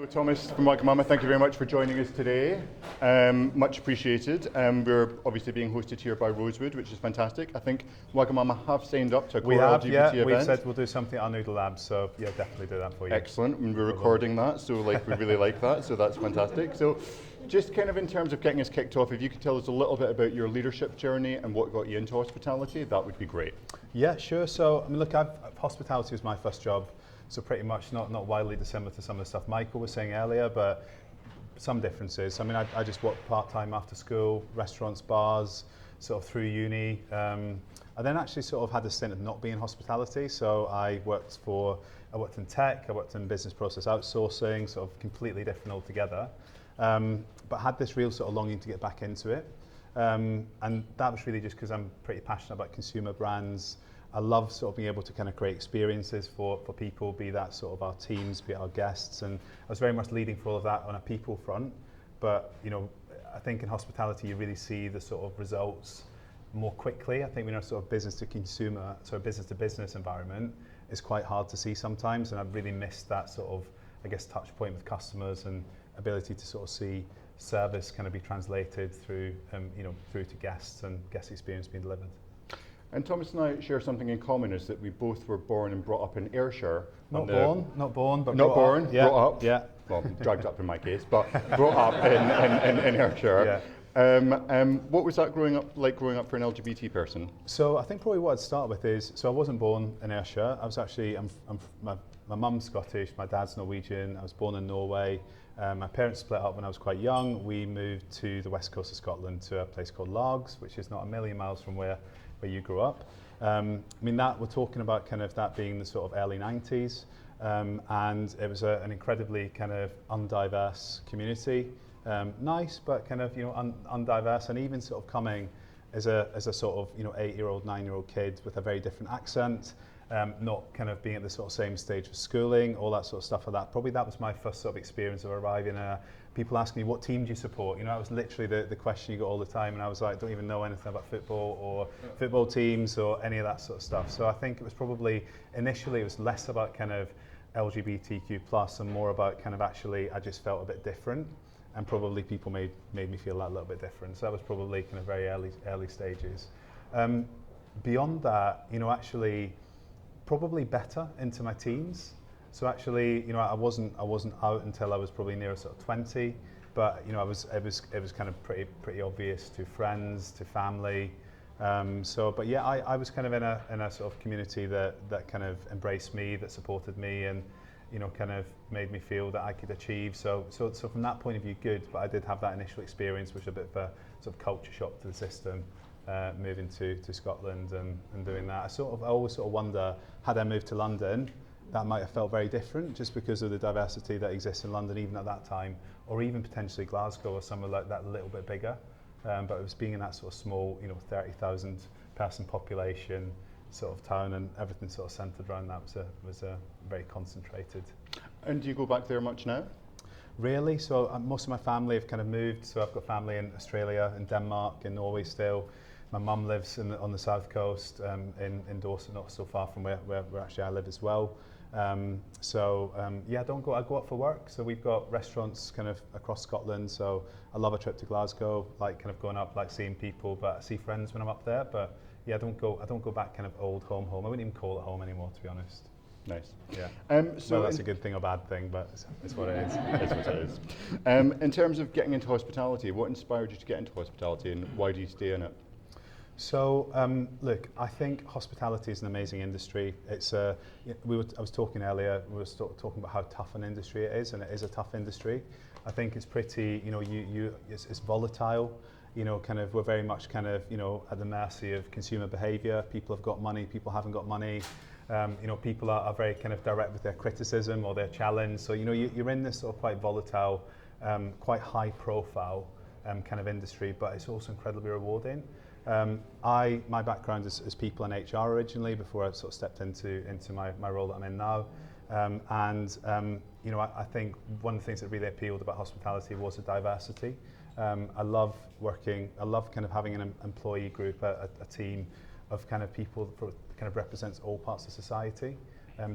So Thomas from Wagamama, thank you very much for joining us today. Much appreciated. We're obviously being hosted here by Rosewood, which is fantastic. I think Wagamama have signed up to a core LGBT event. We've said we'll do something at our Noodle Lab, so yeah, definitely do that for you. Excellent, and we're recording that, so we really like that, so that's fantastic. So just kind of in terms of getting us kicked off, if you could tell us a little bit about your leadership journey and what got you into hospitality, that would be great. Yeah, sure. So, I mean, look, hospitality was my first job. So pretty much not widely dissimilar to some of the stuff Michael was saying earlier, but some differences. I mean, I just worked part-time after school, restaurants, bars, sort of through uni. I then actually sort of had a stint of not being in hospitality. So I worked in tech, I worked in business process outsourcing, sort of completely different altogether. But had this real sort of longing to get back into it. And that was really just because I'm pretty passionate about consumer brands. I love sort of being able to kind of create experiences for people, be that sort of our teams, be it our guests, and I was very much leading for all of that on a people front. But, you know, I think in hospitality you really see the sort of results more quickly. I think in a sort of business to consumer, so a business to business environment, is quite hard to see sometimes, and I've really missed that sort of, I guess, touch point with customers and ability to sort of see service kind of be translated through, through to guests and guest experience being delivered. And Thomas and I share something in common, is that we both were born and brought up in Ayrshire. Not born, but not born, yeah, brought up. Yeah. Well, dragged up in my case, but brought up in Ayrshire. Yeah. What was that growing up for an LGBT person? So I think probably what I'd start with is, so I wasn't born in Ayrshire. I was actually, my mum's Scottish, my dad's Norwegian. I was born in Norway. My parents split up when I was quite young. We moved to the west coast of Scotland to a place called Largs, which is not a million miles from where you grew up. I mean, that we're talking about kind of that being the sort of early 90s, and it was an incredibly kind of undiverse community. Nice, but kind of, undiverse, and even sort of coming as a sort of, 8-year-old, 9-year-old kid with a very different accent, not kind of being at the sort of same stage of schooling, all that sort of stuff like that. Probably that was my first sort of experience of arriving people asking me, what team do you support? That was literally the question you got all the time, and I was like, don't even know anything about football or football teams or any of that sort of stuff. So I think it was probably, initially it was less about kind of LGBTQ+ and more about kind of actually, I just felt a bit different, and probably people made me feel that a little bit different. So that was probably kind of very early stages. Beyond that, actually probably better into my teens. So actually, I wasn't out until I was probably near sort of 20, but it was kind of pretty obvious to friends, to family. But yeah, I was kind of in a sort of community that kind of embraced me, that supported me, and kind of made me feel that I could achieve. So from that point of view, good. But I did have that initial experience, which was a bit of a sort of culture shock to the system. Moving to Scotland and doing that. I always sort of wonder, had I moved to London, that might have felt very different just because of the diversity that exists in London even at that time, or even potentially Glasgow or somewhere like that a little bit bigger. But it was being in that sort of small, 30,000 person population sort of town, and everything sort of centred around that was very concentrated. And do you go back there much now? Really, so most of my family have kind of moved. So I've got family in Australia, in Denmark, in Norway still. My mum lives on the south coast in Dorset, not so far from where actually I live as well. I go out for work. So we've got restaurants kind of across Scotland. So I love a trip to Glasgow, like kind of going up, like seeing people, but I see friends when I'm up there. But yeah, I don't go back kind of old home. I wouldn't even call it home anymore, to be honest. Nice. Yeah. So that's a good thing or bad thing, but it's what it is. It's what it is. In terms of getting into hospitality, what inspired you to get into hospitality, and why do you stay in it? So, look, I think hospitality is an amazing industry. I was talking earlier, we were talking about how tough an industry it is, and it is a tough industry. I think it's pretty, it's volatile. We're very much kind of, at the mercy of consumer behaviour. People have got money, people haven't got money. People are very kind of direct with their criticism or their challenge. So, you're in this sort of quite volatile, quite high profile kind of industry, but it's also incredibly rewarding. My background is people in HR originally, before I sort of stepped into my role that I'm in now. I think one of the things that really appealed about hospitality was the diversity. I love kind of having an employee group, a team of kind of people that kind of represents all parts of society.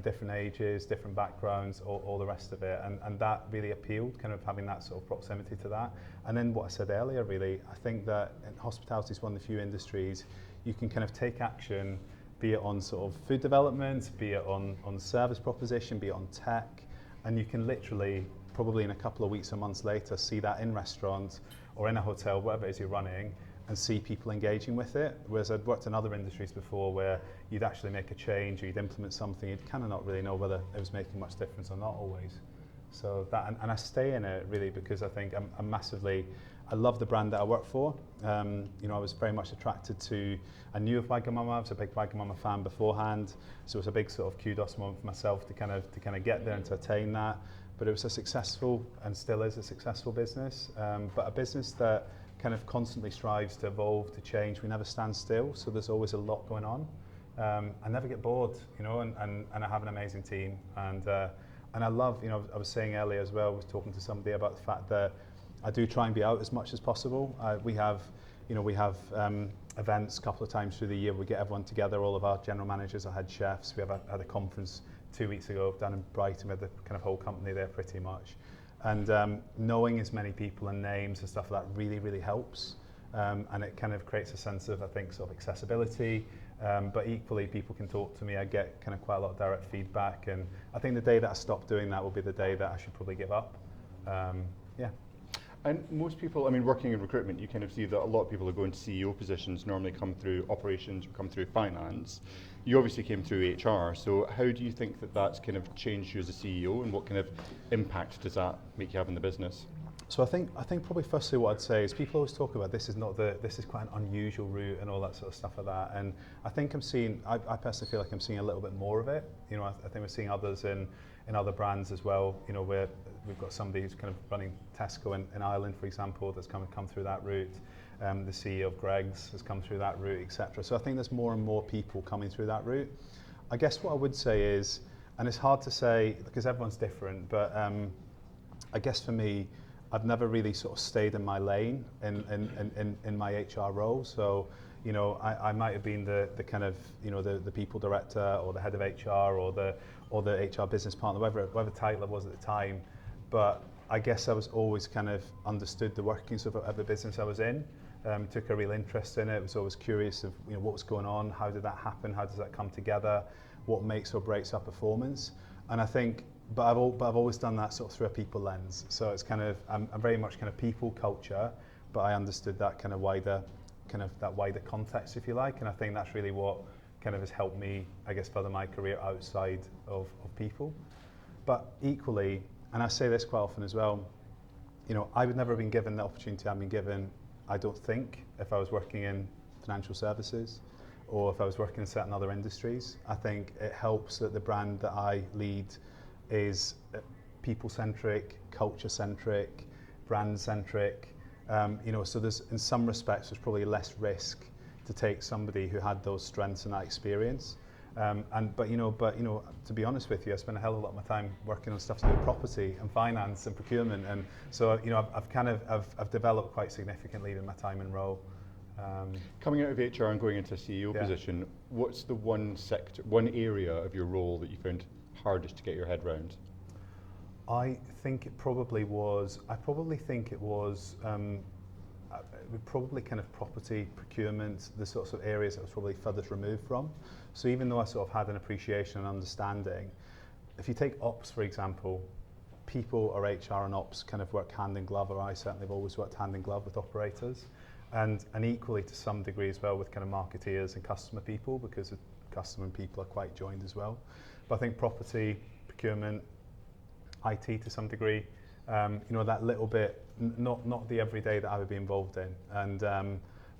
different ages, different backgrounds, all the rest of it. And that really appealed, kind of having that sort of proximity to that. And then what I said earlier, really, I think that hospitality is one of the few industries you can kind of take action, be it on sort of food development, be it on service proposition, be it on tech, and you can literally, probably in a couple of weeks or months later, see that in restaurants or in a hotel, whatever it is you're running, and see people engaging with it. Whereas I'd worked in other industries before where you'd actually make a change or you'd implement something, you'd kind of not really know whether it was making much difference or not always. So that, and I stay in it really because I think I'm massively, I love the brand that I work for. You know, I was very much attracted to, I knew of Wagamama, I was a big Wagamama fan beforehand, so it was a big sort of kudos moment for myself to kind of get there and to attain that. But it was a successful, and still is a successful business, but a business that kind of constantly strives to evolve, to change. We never stand still, so there's always a lot going on. I never get bored, you know, and I have an amazing team. And I love, you know, I was saying earlier as well, I was talking to somebody about the fact that I do try and be out as much as possible. We have events a couple of times through the year. We get everyone together, all of our general managers, our head chefs. We had a conference 2 weeks ago down in Brighton with the kind of whole company there pretty much. And knowing as many people and names and stuff like that really, really helps. And it kind of creates a sense of, I think, sort of accessibility. But equally, people can talk to me. I get kind of quite a lot of direct feedback. And I think the day that I stop doing that will be the day that I should probably give up. Yeah. And most people, I mean, working in recruitment, you kind of see that a lot of people who go into CEO positions normally come through operations or come through finance. You obviously came through HR, so how do you think that that's kind of changed you as a CEO, and what kind of impact does that make you have in the business? So I think probably firstly what I'd say is people always talk about this is quite an unusual route and all that sort of stuff like that. And I think I personally feel like I'm seeing a little bit more of it. You know, I think we're seeing others in other brands as well. You know, where we've got somebody who's kind of running Tesco in Ireland, for example, that's come through that route. The CEO of Greggs has come through that route, etc. So I think there's more and more people coming through that route. I guess what I would say is, and it's hard to say because everyone's different, but I guess for me, I've never really sort of stayed in my lane in my HR role. So, you know, I might have been the kind of, you know, the people director or the head of HR or the HR business partner, whatever title it was at the time. But I guess I was always kind of understood the workings of the business I was in. Took a real interest in it. Was always curious of, you know, what was going on, how did that happen, how does that come together, what makes or breaks our performance. And I think, but I've always done that sort of through a people lens. So it's kind of, I'm very much kind of people culture, but I understood that kind of wider context, if you like. And I think that's really what kind of has helped me, I guess, further my career outside of people. But equally, and I say this quite often as well, you know, I would never have been given the opportunity I've been given, I don't think, if I was working in financial services or if I was working in certain other industries. I think it helps that the brand that I lead is people-centric, culture-centric, brand-centric. You know, so there's, in some respects, there's probably less risk to take somebody who had those strengths and that experience. But you know, to be honest with you, I spend a hell of a lot of my time working on stuff to do with property and finance and procurement, and so you know, I've developed quite significantly in my time in role. Coming out of HR and going into a CEO position, what's the one area of your role that you found hardest to get your head round? I think it probably was. Probably kind of property procurement, the sorts of areas that I was probably furthest removed from. So even though I sort of had an appreciation and understanding, if you take ops, for example, people or HR and ops kind of work hand in glove, or I certainly have always worked hand in glove with operators, and equally to some degree as well with kind of marketeers and customer people, because customer and people are quite joined as well. But I think property, procurement, IT to some degree, you know, that little bit, not the everyday that I would be involved in. And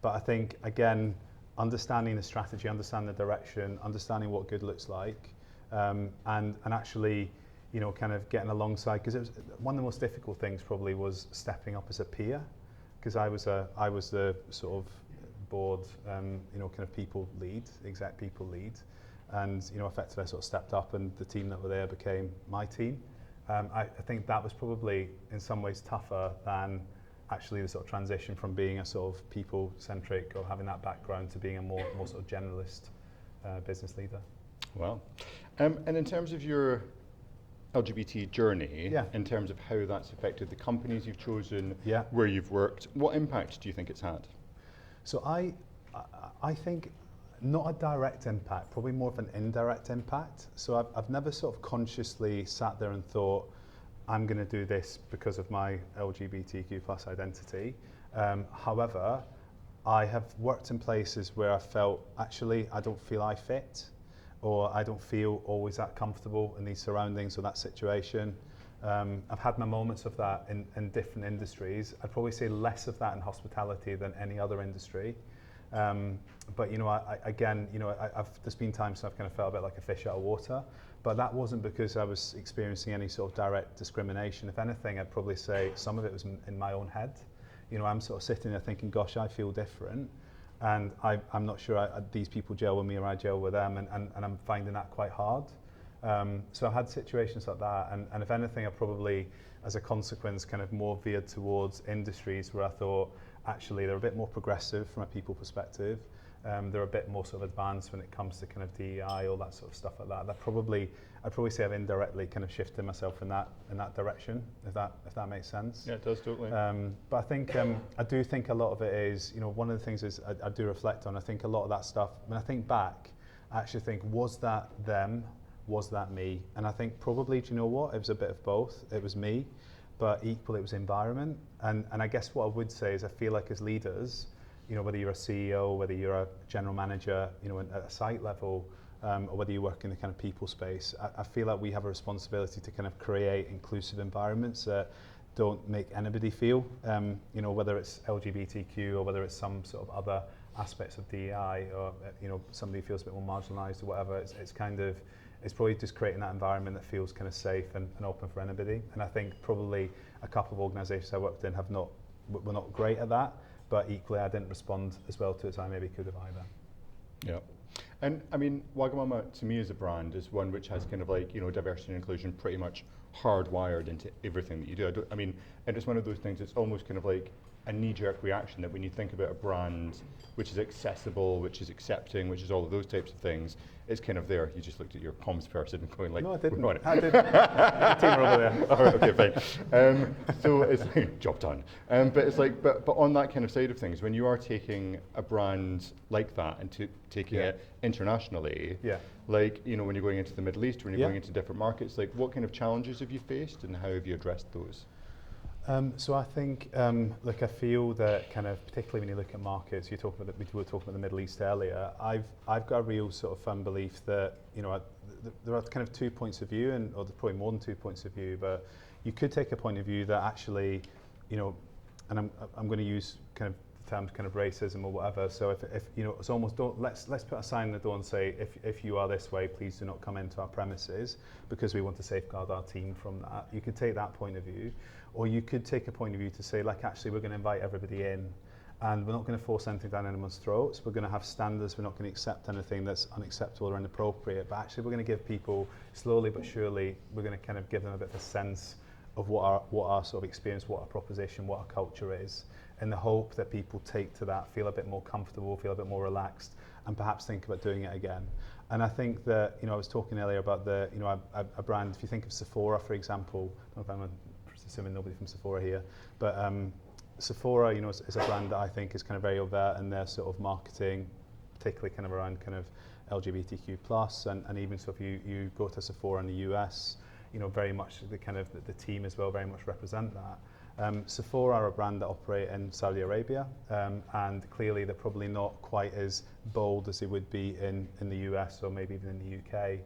but I think, again, understanding the strategy, understanding the direction, understanding what good looks like, and actually, you know, kind of getting alongside, because it was one of the most difficult things probably was stepping up as a peer, because I was the sort of board, you know, kind of people lead, exec people lead, and you know, effectively I sort of stepped up, and the team that were there became my team. I think that was probably in some ways tougher than actually the sort of transition from being a sort of people-centric or having that background to being a more sort of generalist business leader. Well, And in terms of your LGBT journey, Yeah. in terms of how that's affected the companies you've chosen, Yeah. where you've worked, what impact do you think it's had? So I think not a direct impact, probably more of an indirect impact. So I've never sort of consciously sat there and thought, I'm going to do this because of my LGBTQ plus identity. However, I have worked in places where I felt, actually, I don't feel I fit, or I don't feel always that comfortable in these surroundings or that situation. I've had my moments of that in different industries. I'd probably say less of that in hospitality than any other industry. But you know, there's been times I've kind of felt a bit like a fish out of water, but that wasn't because I was experiencing any sort of direct discrimination. If anything, I'd probably say some of it was in my own head. You know, I'm sort of sitting there thinking, gosh, I feel different, and I'm not sure these people gel with me or I gel with them, and I'm finding that quite hard. So I've had situations like that, and if anything, I probably, as a consequence, kind of more veered towards industries where I thought, actually, they're a bit more progressive from a people perspective. They're a bit more sort of advanced when it comes to kind of DEI, all that sort of stuff like that. I'd probably say I've indirectly kind of shifted myself in that direction, if that makes sense. Yeah, it does totally. But I think I do think a lot of it is, you know, one of the things is I do reflect on. I think a lot of that stuff. When I think back, I actually think, was that them? Was that me? And I think probably, do you know what? It was a bit of both. It was me, but equally it was environment. And I guess what I would say is I feel like as leaders, you know, whether you're a CEO, whether you're a general manager, you know, at a site level, or whether you work in the kind of people space, I feel like we have a responsibility to kind of create inclusive environments that don't make anybody feel, you know, whether it's LGBTQ or whether it's some sort of other aspects of DEI, or, you know, somebody feels a bit more marginalised or whatever. It's probably just creating that environment that feels kind of safe and open for anybody. And I think probably a couple of organisations I worked in were not great at that, but equally I didn't respond as well to it as I maybe could have either. Yeah. And I mean, Wagamama to me as a brand is one which has kind of like, you know, diversity and inclusion pretty much hardwired into everything that you do. And it's one of those things, it's almost kind of like a knee-jerk reaction that when you think about a brand which is accessible, which is accepting, which is all of those types of things, it's kind of there. You just looked at your comms person and going like, no, I didn't. We're on it. I didn't. The team are over there. All right, okay, fine. So it's like, job done. But it's like, but on that kind of side of things, when you are taking a brand like that and taking it internationally, like, you know, when you're going into the Middle East, when you're going into different markets, like what kind of challenges have you faced and how have you addressed those? So I think, look, I feel that kind of, particularly when you look at markets, we were talking about the Middle East earlier. I've got a real sort of firm belief that, you know, there are kind of 2 points of view, or there's probably more than 2 points of view, but you could take a point of view that actually, you know, and I'm going to use kind of the terms kind of racism or whatever. So if you know, it's almost let's put a sign on the door and say, if you are this way, please do not come into our premises because we want to safeguard our team from that. You could take that point of view. Or you could take a point of view to say, like, actually, we're going to invite everybody in, and we're not going to force anything down anyone's throats. We're going to have standards. We're not going to accept anything that's unacceptable or inappropriate. But actually, we're going to give people, slowly but surely, we're going to kind of give them a bit of a sense of what our sort of experience, what our proposition, what our culture is, in the hope that people take to that, feel a bit more comfortable, feel a bit more relaxed, and perhaps think about doing it again. And I think that, you know, I was talking earlier about a brand. If you think of Sephora, for example, I don't know if I'm assuming nobody from Sephora here, but Sephora, you know, is a brand that I think is kind of very overt in their sort of marketing, particularly kind of around kind of LGBTQ plus, and even so if you go to Sephora in the US, you know, very much the kind of the team as well very much represent that. Sephora are a brand that operate in Saudi Arabia, and clearly they're probably not quite as bold as they would be in the US or maybe even in the UK,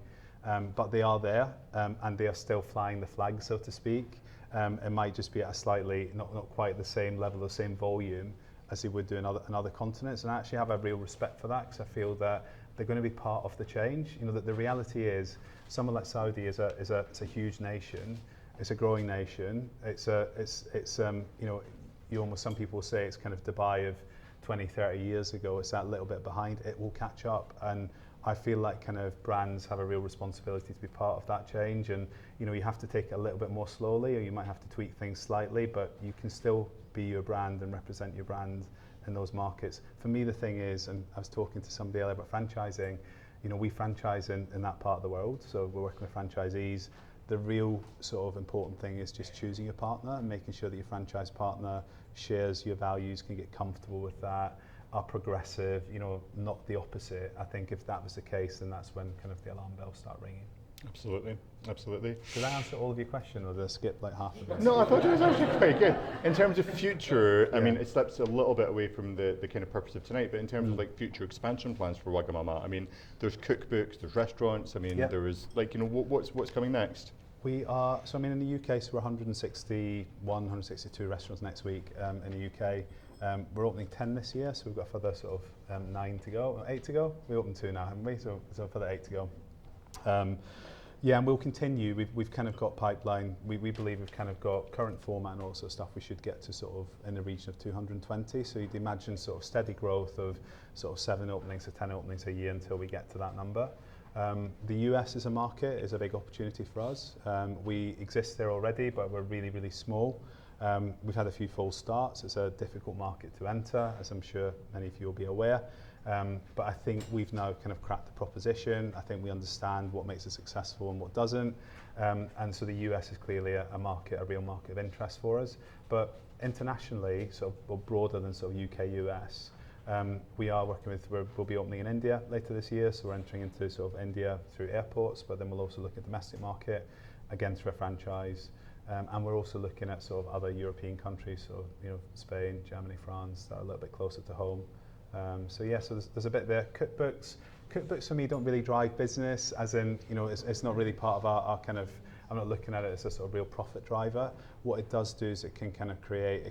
but they are there, and they are still flying the flag, so to speak. It might just be at a slightly, not quite the same level, the same volume as they would do in other continents. And I actually have a real respect for that because I feel that they're going to be part of the change. You know, that the reality is, someone like Saudi is a huge nation. It's a growing nation. It's you know, some people say it's kind of Dubai of 20, 30 years ago. It's that little bit behind. It will catch up, and I feel like kind of brands have a real responsibility to be part of that change, and you know, you have to take it a little bit more slowly, or you might have to tweak things slightly, but you can still be your brand and represent your brand in those markets. For me, the thing is, and I was talking to somebody earlier about franchising, we franchise in that part of the world, so we're working with franchisees. The real sort of important thing is just choosing your partner and making sure that your franchise partner shares your values, can get comfortable with that, are progressive, not the opposite. I think if that was the case, then that's when kind of the alarm bells start ringing. Absolutely, absolutely. Did I answer all of your question, or did I skip like half of it? No, I thought it was actually quite good. In terms of future, I mean, it slips a little bit away from the kind of purpose of tonight, but in terms of like future expansion plans for Wagamama, I mean, there's cookbooks, there's restaurants, I mean, there is like, what's coming next? We are, so I mean in the UK, so we're 161, 162 restaurants next week in the UK. We're opening 10 this year, so we've got a further sort of 9 to go, 8 to go. We opened 2 now, haven't we? So a further 8 to go. And we'll continue. We've kind of got pipeline. We believe we've kind of got current format and all sort of stuff. We should get to sort of in the region of 220. So you'd imagine sort of steady growth of sort of 7 openings to 10 openings a year until we get to that number. The US as a market is a big opportunity for us. We exist there already, but we're really, really small. We've had a few false starts. It's a difficult market to enter, as I'm sure many of you will be aware. But I think we've now kind of cracked the proposition. I think we understand what makes us successful and what doesn't. And so the US is clearly a real market of interest for us. But internationally, sort of broader than sort of UK, US, we are working with, we'll be opening in India later this year. So we're entering into sort of India through airports, but then we'll also look at domestic market, again through a franchise. And we're also looking at sort of other European countries, so Spain, Germany, France, that are a little bit closer to home. So there's a bit there. Cookbooks for me don't really drive business, as in, it's not really part of our kind of, I'm not looking at it as a sort of real profit driver. What it does do is it can create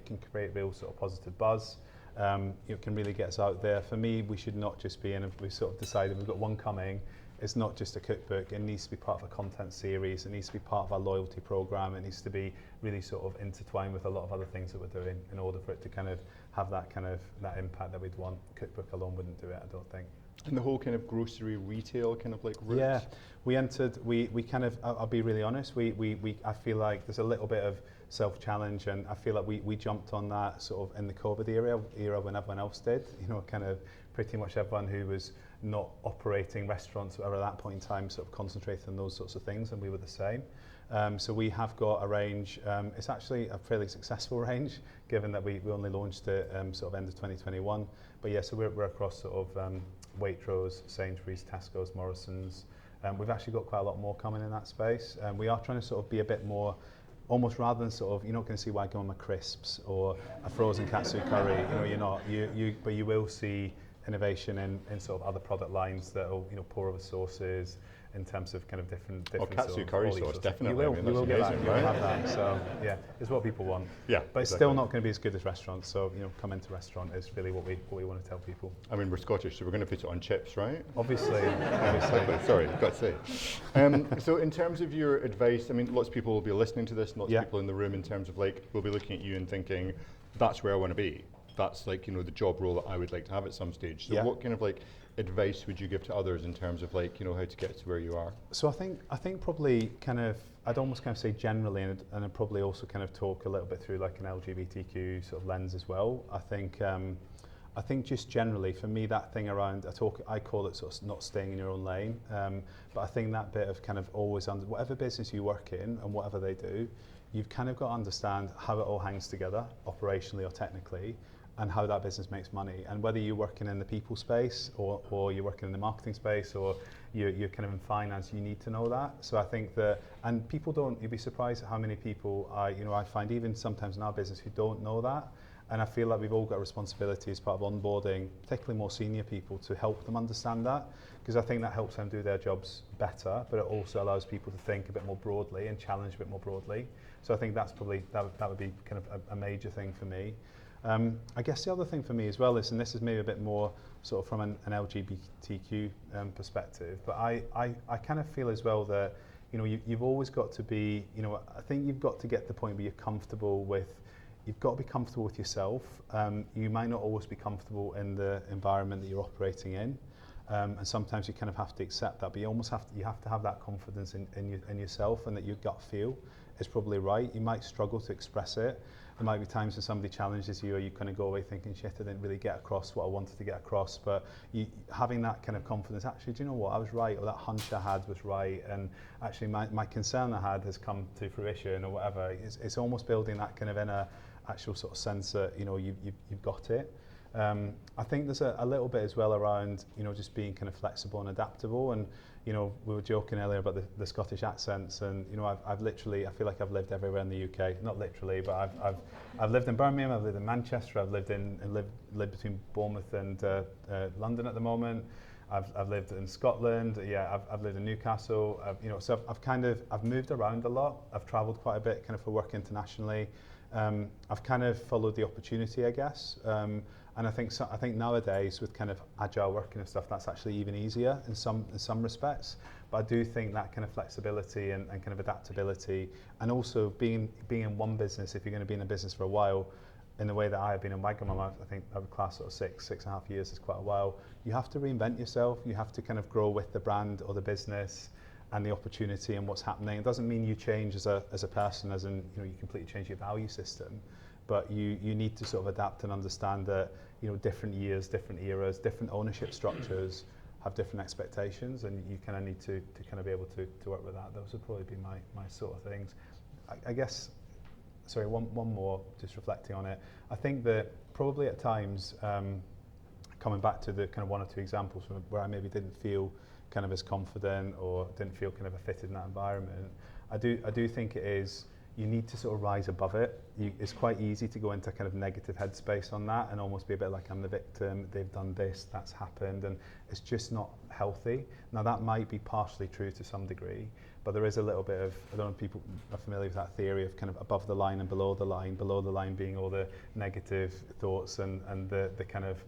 real sort of positive buzz. It can really get us out there. For me, we should not just be we sort of decided we've got one coming. It's not just a cookbook. It needs to be part of a content series. It needs to be part of our loyalty program. It needs to be really sort of intertwined with a lot of other things that we're doing in order for it to kind of have that impact that we'd want. Cookbook alone wouldn't do it, I don't think. And the whole kind of grocery retail kind of like route? Yeah, we kind of, I'll be really honest, I feel like there's a little bit of self-challenge, and I feel like we jumped on that sort of in the COVID era when everyone else did, kind of pretty much everyone who was not operating restaurants at that point in time sort of concentrated on those sorts of things, and we were the same. So we have got a range, it's actually a fairly successful range, given that we only launched it sort of end of 2021. But yeah, so we're across sort of Waitrose, Sainsbury's, Tesco's, Morrison's. We've actually got quite a lot more coming in that space. We are trying to sort of be a bit more, almost rather than sort of, you're not going to see Wagamama crisps or a frozen katsu curry, you're not, but you will see innovation in sort of other product lines that will pour over sauces in terms of kind of different katsu sort of curry sauce, definitely. You will get that. Right? You will have that. So yeah, it's what people want. Yeah, but it's still not going to be as good as restaurants. So come into restaurant is really what we want to tell people. I mean, we're Scottish, so we're going to put it on chips, right? Obviously. Sorry, I've got to say. So in terms of your advice, I mean, lots of people will be listening to this, lots of people in the room in terms of like, we'll be looking at you and thinking, that's where I want to be. That's like, the job role that I would like to have at some stage. So what kind of like advice would you give to others in terms of like, how to get to where you are? So I think probably kind of, I'd almost kind of say generally, and I'd probably also kind of talk a little bit through like an LGBTQ sort of lens as well. I think just generally for me, that thing around, I call it sort of not staying in your own lane. But I think that bit of kind of always whatever business you work in and whatever they do, you've kind of got to understand how it all hangs together operationally or technically, and how that business makes money. And whether you're working in the people space or you're working in the marketing space or you're kind of in finance, you need to know that. So I think that, and people you'd be surprised at how many people I find even sometimes in our business who don't know that. And I feel like we've all got a responsibility as part of onboarding, particularly more senior people, to help them understand that, because I think that helps them do their jobs better, but it also allows people to think a bit more broadly and challenge a bit more broadly. So I think that's probably, that would be kind of a major thing for me. I guess the other thing for me as well is, and this is maybe a bit more sort of from an LGBTQ perspective, but I kind of feel as well that, you've always got to be, I think you've got to get to the point where you're comfortable with, you've got to be comfortable with yourself. You might not always be comfortable in the environment that you're operating in. And sometimes you kind of have to accept that, but you have to have that confidence in yourself, and that your gut feel is probably right. You might struggle to express it, there might be times when somebody challenges you, or you kind of go away thinking, shit, I didn't really get across what I wanted to get across. But having that kind of confidence, actually, do you know what, I was right, or that hunch I had was right, and actually my concern I had has come to fruition, or whatever. It's almost building that kind of inner actual sort of sense that, you know, you've got it. I think there's a little bit as well around, you know, just being kind of flexible and adaptable. And, you know, we were joking earlier about the Scottish accents, and, you know, I've literally, I feel like I've lived everywhere in the UK. Not literally, but I've lived in Birmingham, I've lived in Manchester, I've lived lived between Bournemouth and London at the moment. I've lived in Scotland, yeah, I've lived in Newcastle, you know, so I've moved around a lot. I've travelled quite a bit kind of for work internationally. I've kind of followed the opportunity, I guess. And I think nowadays with kind of agile working and stuff, that's actually even easier in some respects. But I do think that kind of flexibility and kind of adaptability, and also being in one business, if you're going to be in a business for a while, in the way that I have been in Wagamama, I think I would class sort of 6.5 years is quite a while. You have to reinvent yourself. You have to kind of grow with the brand or the business and the opportunity and what's happening. It doesn't mean you change as a person, as in, you know, you completely change your value system, but you need to sort of adapt and understand that, you know, different years, different eras, different ownership structures have different expectations, and you kind of need to kind of be able to work with that. Those would probably be my sort of things. I guess, sorry, one more, just reflecting on it. I think that probably at times, coming back to the kind of one or two examples where I maybe didn't feel kind of as confident or didn't feel kind of fitted in that environment, I do think it is, you need to sort of rise above it. It's quite easy to go into kind of negative headspace on that and almost be a bit like, I'm the victim, they've done this, that's happened, and it's just not healthy. Now that might be partially true to some degree, but there is a little bit of, I don't know if people are familiar with that theory of kind of above the line and below the line being all the negative thoughts and the kind of,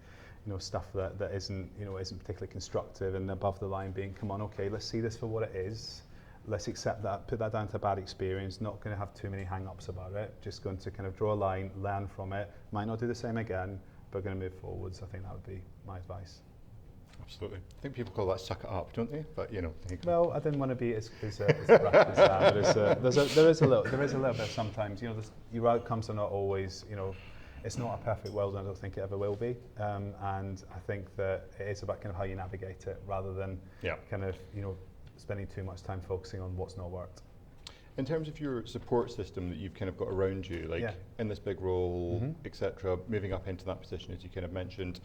you know, stuff that isn't particularly constructive, and above the line being, come on, okay, let's see this for what it is. Let's accept that, put that down to a bad experience, not going to have too many hang-ups about it, just going to kind of draw a line, learn from it, might not do the same again, but going to move forwards. I think that would be my advice. Absolutely. I think people call that suck it up, don't they? But, you know. Well, I didn't want to be as rough as that, but there is a little bit sometimes, you know, your outcomes are not always, you know, it's not a perfect world, and I don't think it ever will be. And I think that it is about kind of how you navigate it, rather than kind of, you know, spending too much time focusing on what's not worked. In terms of your support system that you've kind of got around you, like in this big role, etc., moving up into that position, as you kind of mentioned,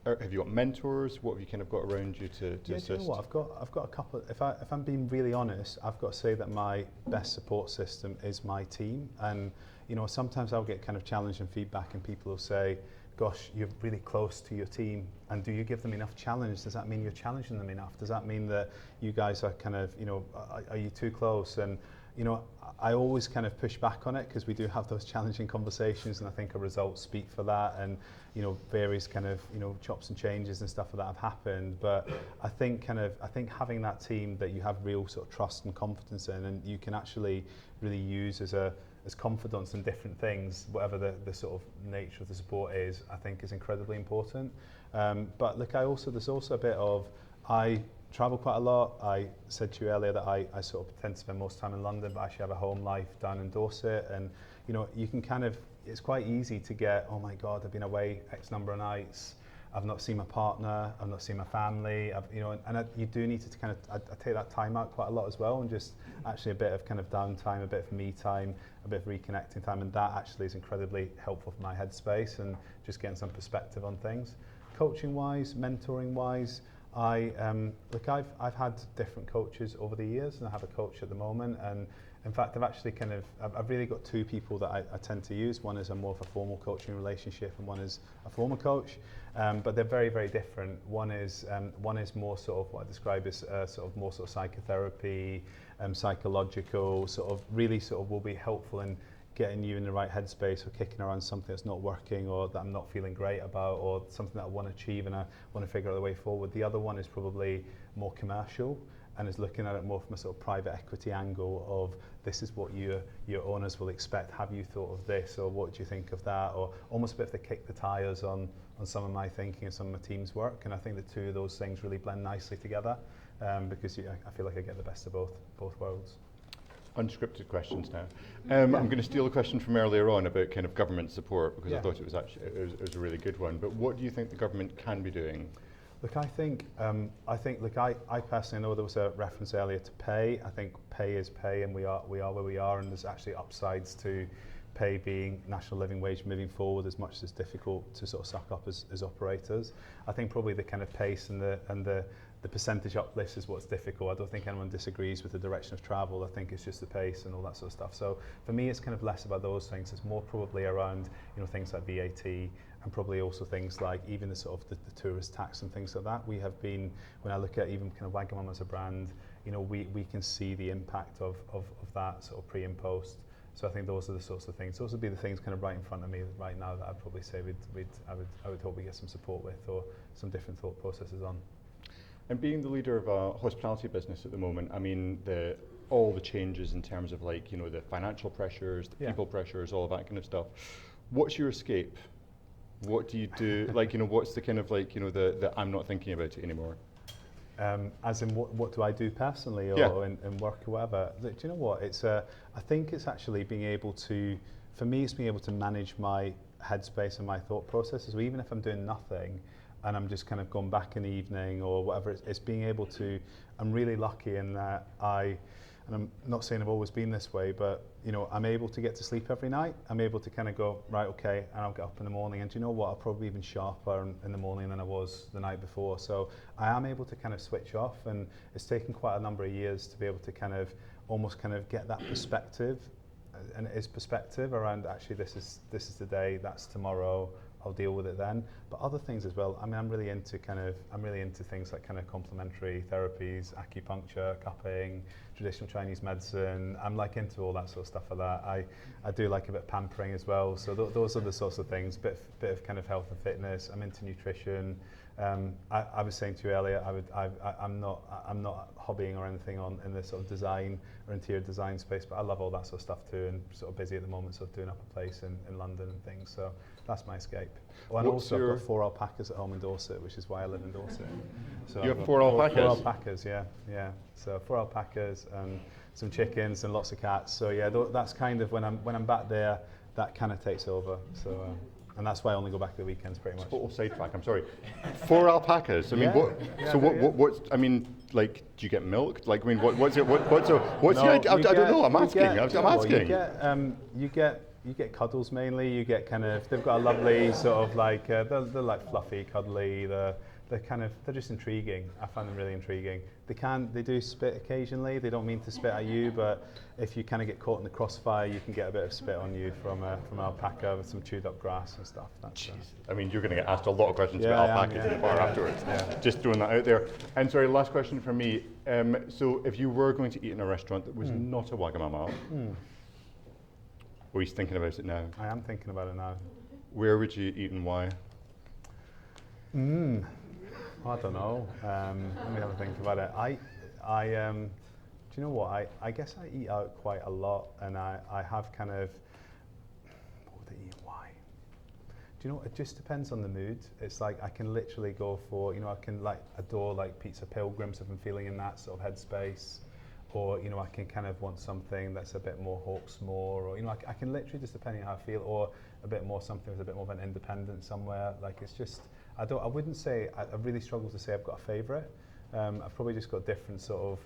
have you got mentors? What have you kind of got around you to assist? Do you know what? I've got a couple. If I'm being really honest, I've got to say that my best support system is my team. And, you know, sometimes I'll get kind of challenge and feedback, and people will say, gosh, you're really close to your team, and do you give them enough challenge? Does that mean you're challenging them enough? Does that mean that you guys are kind of, you know, are you too close? And, you know, I always kind of push back on it, because we do have those challenging conversations, and I think our results speak for that, and, you know, various kind of, you know, chops and changes and stuff that have happened. But I think having that team that you have real sort of trust and confidence in, and you can actually really use as confidence in different things, whatever the sort of nature of the support is, I think is incredibly important. But look, there's also a bit of, I travel quite a lot. I said to you earlier that I sort of tend to spend most time in London, but actually have a home life down in Dorset. And, you know, you can kind of, it's quite easy to get, oh my God, I've been away X number of nights, I've not seen my partner, I've not seen my family, you do need to kind of, I take that time out quite a lot as well, and just actually a bit of kind of downtime, a bit of me time, a bit of reconnecting time, and that actually is incredibly helpful for my headspace and just getting some perspective on things. Coaching wise, mentoring wise, I've had different coaches over the years, and I have a coach at the moment, and in fact I've really got two people that I tend to use. One is a more of a formal coaching relationship, and one is a formal coach, but they're very, very different. One is more sort of what I describe as sort of more sort of psychotherapy, psychological, sort of really sort of will be helpful in getting you in the right headspace, or kicking around something that's not working, or that I'm not feeling great about, or something that I want to achieve and I want to figure out the way forward. The other one is probably more commercial, and is looking at it more from a sort of private equity angle of, this is what your owners will expect. Have you thought of this, or what do you think of that? Or almost a bit of the kick the tires on some of my thinking and some of my team's work. And I think the two of those things really blend nicely together, because I feel like I get the best of both worlds. Unscripted questions now. I'm going to steal a question from earlier on about kind of government support, because I thought it was actually it was a really good one. But what do you think the government can be doing? Look, I think, I personally know there was a reference earlier to pay. I think pay is pay, and we are where we are, and there's actually upsides to pay being national living wage moving forward, as much as it's difficult to sort of suck up as operators. I think probably the kind of pace and the percentage uplift is what's difficult. I don't think anyone disagrees with the direction of travel. I think it's just the pace and all that sort of stuff. So for me, it's kind of less about those things. It's more probably around, you know, things like VAT, and probably also things like even the sort of the tourist tax and things like that. We have been, when I look at even kind of Wagamama as a brand, you know, we can see the impact of that sort of pre and post. So I think those are the sorts of things. Those would be the things kind of right in front of me right now that I'd probably say I would hope we get some support with, or some different thought processes on. And being the leader of a hospitality business at the moment, I mean, all the changes in terms of, like, you know, the financial pressures, the people pressures, all of that kind of stuff. What's your escape? What do you do? Like, you know, what's the kind of, like, you know, the I'm not thinking about it anymore? As in, what do I do personally, or in work or whatever? Do you know what? I think it's actually being able to, for me, it's being able to manage my headspace and my thought processes. So even if I'm doing nothing, and I'm just kind of going back in the evening or whatever, it's being able to, I'm really lucky in that and I'm not saying I've always been this way, but, you know, I'm able to get to sleep every night. I'm able to kind of go, right, okay, and I'll get up in the morning, and do you know what, I'll probably even sharper in the morning than I was the night before. So I am able to kind of switch off, and it's taken quite a number of years to be able to kind of almost kind of get that perspective, and it is perspective around, actually, this is the day, that's tomorrow, I'll deal with it then. But other things as well. I mean, I'm really into things like kind of complementary therapies, acupuncture, cupping, traditional Chinese medicine. I'm like into all that sort of stuff like that. I do like a bit of pampering as well. So those are the sorts of things. Bit of kind of health and fitness. I'm into nutrition. I was saying to you earlier, I'm not hobbying or anything in the sort of design or interior design space, but I love all that sort of stuff too, and sort of busy at the moment, sort of doing up a place in London and things. So that's my escape. Oh, and also I've got 4 alpacas at home in Dorset, which is why I live in Dorset. So you have 4 alpacas? 4 alpacas, yeah. So 4 alpacas and some chickens and lots of cats. So yeah, that's kind of when I'm back there, that kind of takes over. So. And that's why I only go back at the weekends, pretty much. Total sidetrack. I'm sorry. 4 alpacas. I mean, what's? I mean, like, do you get milk? Like, I mean, what's the idea? I don't know. I'm asking. You get cuddles mainly. You get kind of. They've got a lovely sort of like. They're like fluffy, cuddly. They're just intriguing. I find them really intriguing. They do spit occasionally. They don't mean to spit at you, but if you kind of get caught in the crossfire, you can get a bit of spit on you from an alpaca with some chewed up grass and stuff. I mean, you're going to get asked a lot of questions about alpacas in the bar afterwards. Yeah. Just throwing that out there. And sorry, last question from me. So if you were going to eat in a restaurant that was not a Wagamama, were you thinking about it now? I am thinking about it now. Where would you eat and why? I don't know. Let me have a think about it. Do you know what? I guess I eat out quite a lot, and I have kind of. What would I eat? Why? Do you know? It just depends on the mood. It's like I can literally go for, you know, I can like adore like pizza pilgrims if I'm feeling in that sort of headspace, or, you know, I can kind of want something that's a bit more Hawksmoor, or, you know, I can literally just, depending on how I feel, or a bit more something that's a bit more of an independent somewhere. Like, it's just. I wouldn't say, I really struggle to say I've got a favourite. I've probably just got different sort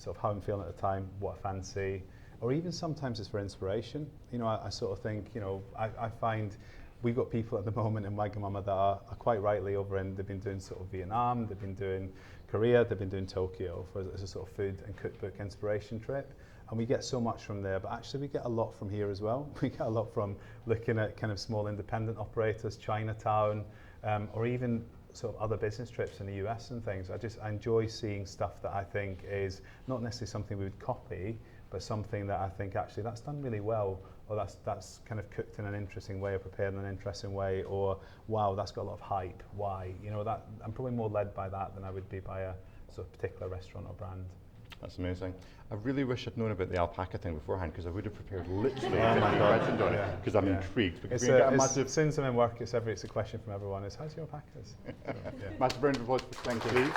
of how I'm feeling at the time, what I fancy, or even sometimes it's for inspiration. You know, I sort of think, you know, I find we've got people at the moment in Wagamama that are quite rightly they've been doing sort of Vietnam, they've been doing Korea, they've been doing Tokyo as a sort of food and cookbook inspiration trip. And we get so much from there, but actually we get a lot from here as well. We get a lot from looking at kind of small independent operators, Chinatown, or even sort of other business trips in the US and things. I enjoy seeing stuff that I think is not necessarily something we would copy, but something that I think actually that's done really well, or that's kind of cooked in an interesting way, or prepared in an interesting way, or wow, that's got a lot of hype. Why? You know, that I'm probably more led by that than I would be by a sort of particular restaurant or brand. That's amazing. I really wish I'd known about the alpaca thing beforehand, because I would have prepared literally 50 questions on it, because I'm intrigued. It's since I'm in work, it's a question from everyone, is how's your alpacas? Massive round of applause for thank you.